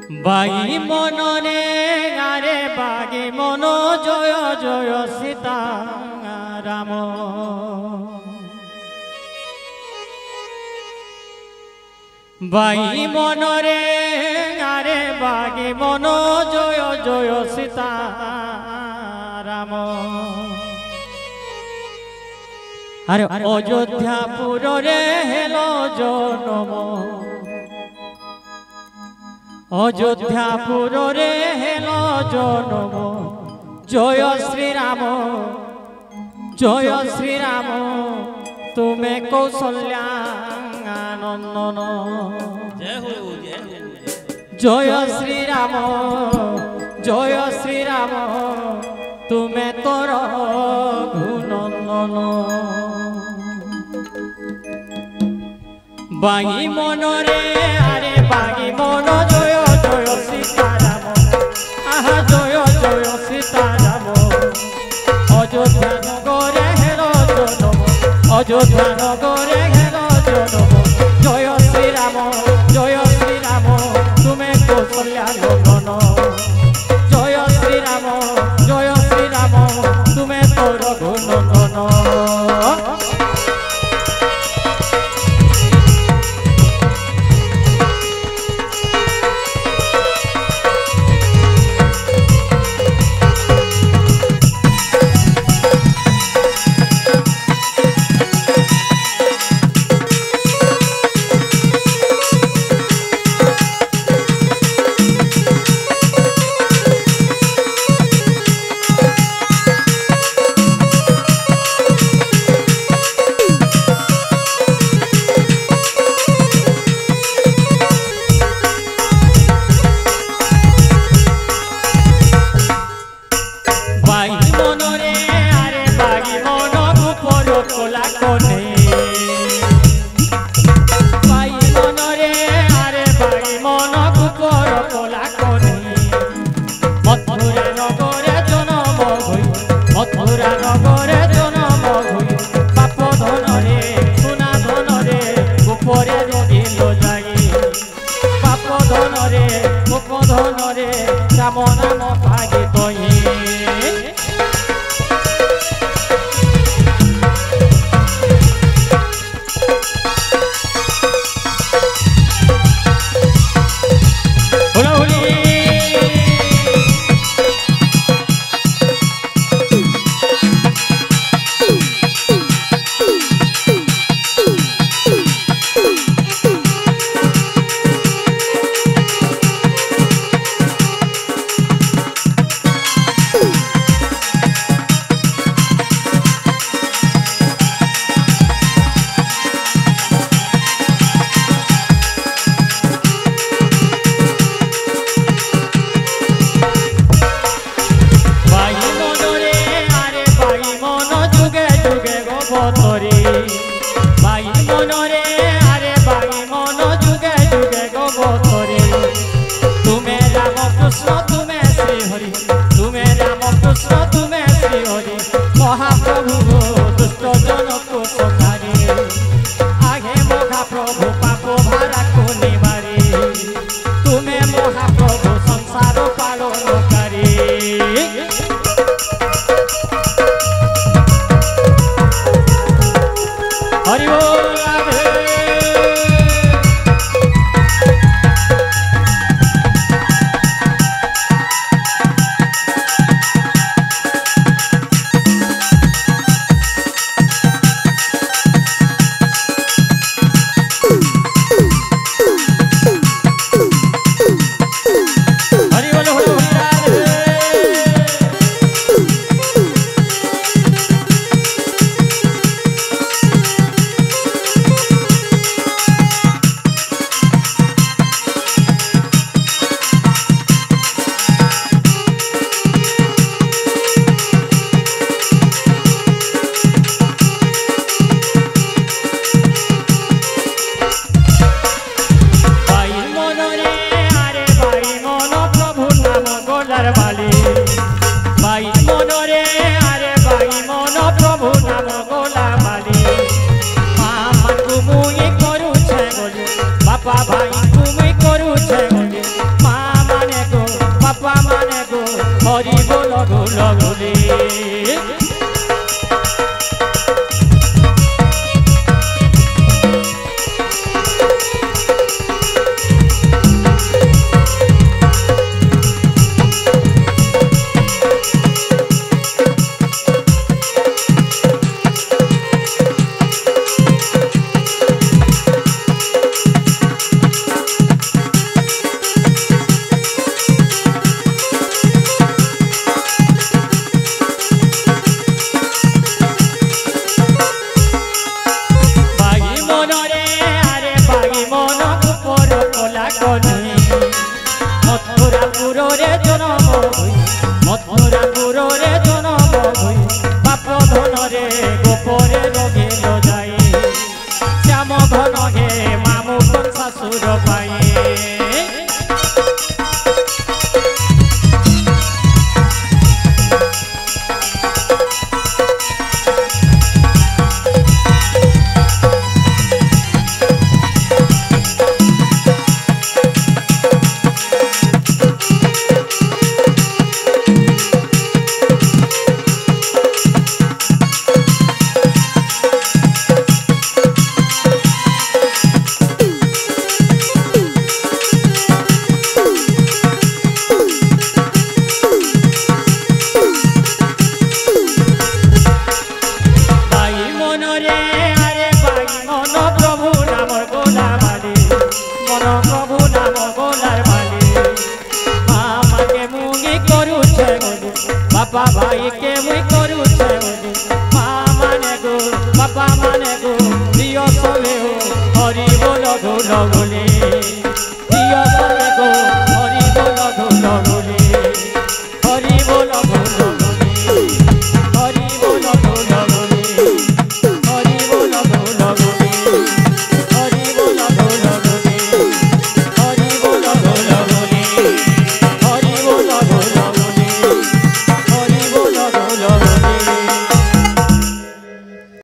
বাগি মনরে আরে বাগি মন জয় জয় সীতা রাম। বাগি মনরে আরে বাগি মন জয় জয় সীতা রাম। আরে অযোধ্যাপুরে হেল জনম, অযোধ্যাপুরে হেল জনম। জয় শ্রীরাম জয় শ্রীরাম তুমি কৌশল্যা নন্দন। জয় শ্রীরাম জয় শ্রীরাম তুমি তোর ঘুনন্দন। বাগি মনরে আরে বাগি মন জয় জয় সীতারাম। আহা জয় জয় সীতারাম। অযোধ্যা নগরে হেল জনম, অযোধ্যা নগরে হেল জনম। জয় শ্রীরাম জয় শ্রীরাম তুমি কৌশল্যা নন্দন। জয় শ্রীরাম জয় শ্রীরাম তুমি তোর ঘুনন্দন। রাম নাম ভাগে তয়ে महाप्रभु दुष्ट जन को संहारे आगे महाप्रभु पाप भारा को निवारे तुम्हें महाप्रभु संसार पालन करे हरि बोल राधे हरि बोल हरि बोल गुल गुली মথুরাপুরে জনম হই পাপ ধনরে গোপরে রগিল যাই শ্যাম ঘন হে মামু শাশুর পাই बापा भाई के मुई करू छे माँ माने गो बापा माने गो दियो सबे हो हरि बोल गुल गुली।